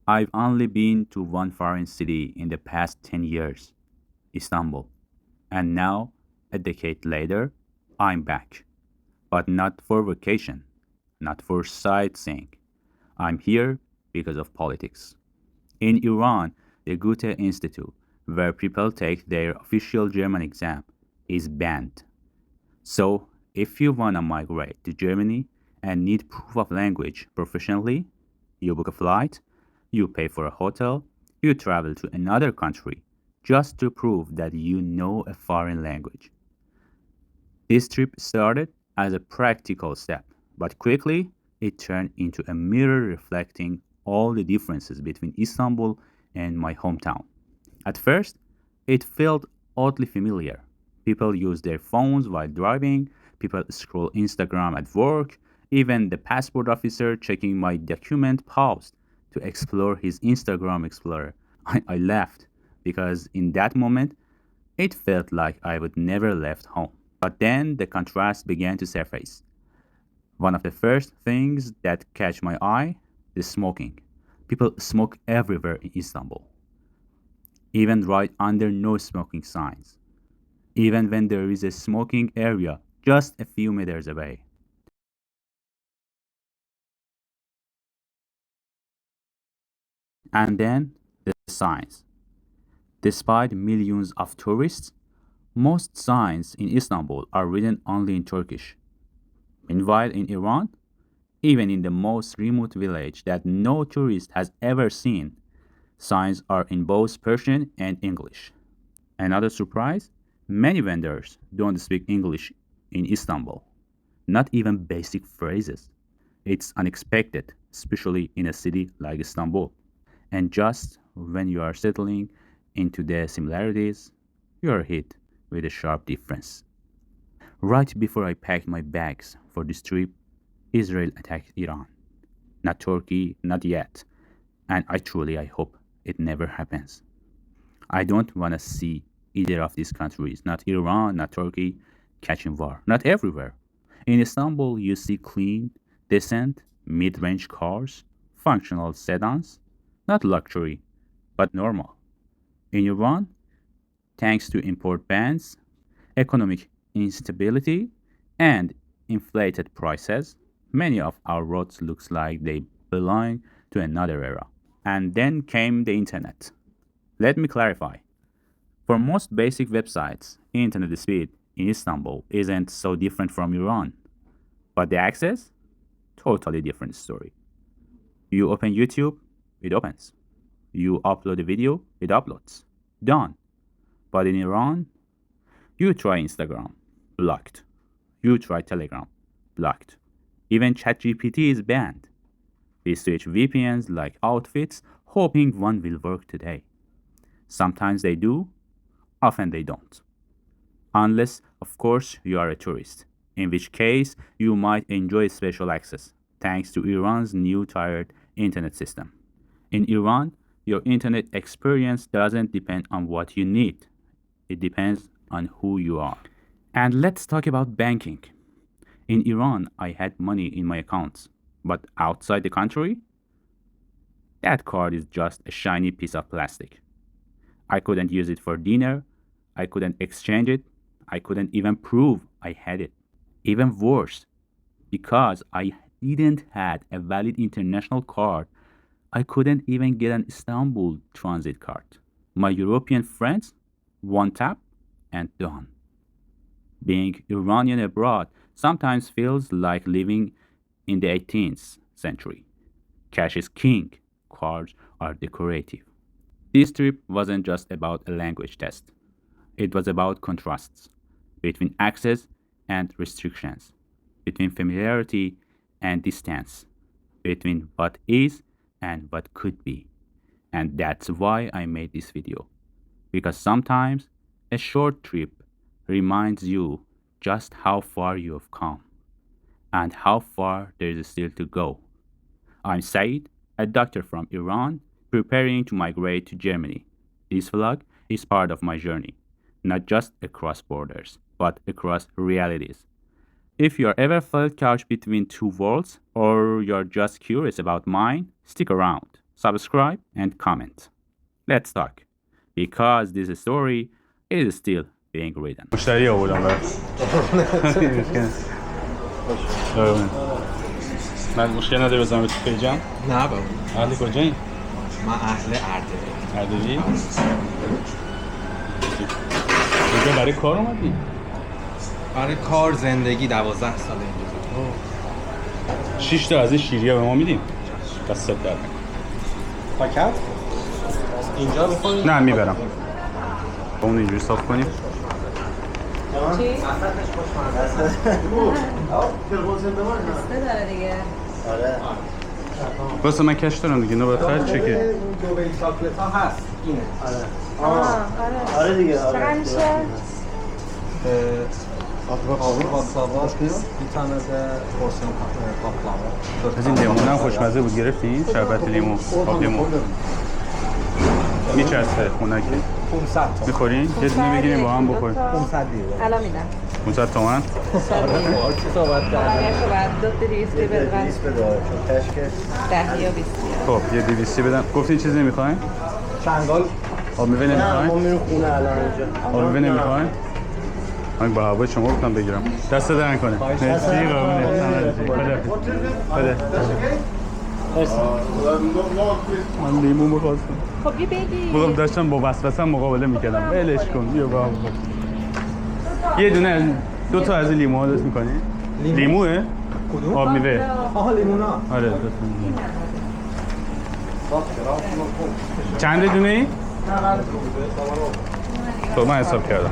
I've only been to one foreign city in the past 10 years, Istanbul. And now, a decade later, I'm back. But not for vacation, not for sightseeing. I'm here because of politics. In Iran, the Goethe Institute, where people take their official German exam, is banned. So, if you want to migrate to Germany and need proof of language professionally, you book a flight, you pay for a hotel, you travel to another country just to prove that you know a foreign language. This trip started as a practical step, but quickly it turned into a mirror reflecting all the differences between Istanbul and my hometown. At first, it felt oddly familiar. People use their phones while driving, people scroll Instagram at work, even the passport officer checking my document paused to explore his Instagram Explorer. I laughed because in that moment, it felt like I would never left home. But then the contrast began to surface. One of the first things that catch my eye is smoking. People smoke everywhere in Istanbul, even right under no smoking signs, even when there is a smoking area just a few meters away. And then the signs. Despite millions of tourists, most signs in Istanbul are written only in Turkish. Meanwhile, in Iran, even in the most remote village that no tourist has ever seen, signs are in both Persian and English. Another surprise, many vendors don't speak English in Istanbul, not even basic phrases. It's unexpected, especially in a city like Istanbul. And just when you are settling into the similarities, you are hit with a sharp difference. Right before I packed my bags for this trip, Israel attacked Iran. Not Turkey, not yet. And I hope it never happens. I don't want to see either of these countries, not Iran, not Turkey, catching war. Not everywhere. In Istanbul, you see clean, decent, mid range cars, functional sedans, not luxury, but normal. In Iran, thanks to import bans, economic instability, and inflated prices, many of our roads looks like they belong to another era. And then came the internet. Let me clarify. For most basic websites, internet speed in Istanbul isn't so different from Iran. But the access? Totally different story. You open YouTube, it opens. You upload a video, it uploads. Done. But in Iran, you try Instagram, blocked. You try Telegram, blocked. Even ChatGPT is banned. We switch VPNs like outfits, hoping one will work today. Sometimes they do, often they don't. Unless, of course, you are a tourist, in which case you might enjoy special access thanks to Iran's new tiered internet system. In Iran, your internet experience doesn't depend on what you need, it depends on who you are. And let's talk about banking. In Iran, I had money in my accounts, but outside the country, that card is just a shiny piece of plastic. I couldn't use it for dinner, I couldn't exchange it, I couldn't even prove I had it. Even worse, because I didn't had a valid international card, I couldn't even get an Istanbul transit card. My European friends, one tap and done. Being Iranian abroad sometimes feels like living in the 18th century. Cash is king, cards are decorative. This trip wasn't just about a language test, it was about contrasts between access and restrictions, between familiarity and distance, between what is and what could be. And that's why I made this video. Because sometimes a short trip reminds you just how far you have come and how far there is still to go. I'm Said, a doctor from Iran preparing to migrate to Germany. This vlog is part of my journey, not just across borders, but across realities. If you're ever felt caught between two worlds or you're just curious about mine, stick around. subscribe, and comment. Let's talk. Because this story is still being written. مشتری آوردم برات. من مشکل نداره بزنم تو پیجم؟ نه بابا. اهل کجایی؟ من اهل اردبیل. اردبیل؟ اینجا برای کار اومدی؟ برای کار زندگی 12 ساله اینجا. 6 تا از این شیریه به ما میدیم. دست در. پاکت؟ اینجا می‌خوری؟ نه میبرم. با اون اینجوری صاف کنیم. چی؟ داره دیگه. واسه من کش دارم دیگه، نوبت خرج چکه. دو بیل چاکلت ها هست. اینه. آره دیگه. چقدر میشه؟ قابل باسلاوا bir tane de porsiyon baklava. از این لیمون هم خوشمزه بود گرفتین؟ شربت لیمون، آب لیمون. میچسته خونکی. 500 تومن. میخورین؟ یه دونه بگیریم با هم بخوریم. 500 لیره. الان میدم. 500 تومن؟ آره چی صحبت کردن؟ یه بعد 200 بدن. 200 بده چون کشکش 10 یا 20. خب یه 200 بدم. گفتین چیزی نمیخواین؟ چنگال آب میوه ما نمیخواین؟ میریم خونه الان اینجا. آب میوه نمیخواین؟ من با هوای شما گفتم بگیرم. دست در نکنه. مرسی قربونت. بده. من لیمون می‌خواستم. خب یه بگی. بودم داشتم با وسوسه مقابله میکردم. ولش کن. بیا با هم بخور. یه دونه 2 تا از این لیموها درست می‌کنی؟ لیموه؟ کدوم؟ آب میوه. آها لیمونا. آره درست. چند دونه ای؟ خب من حساب کردم.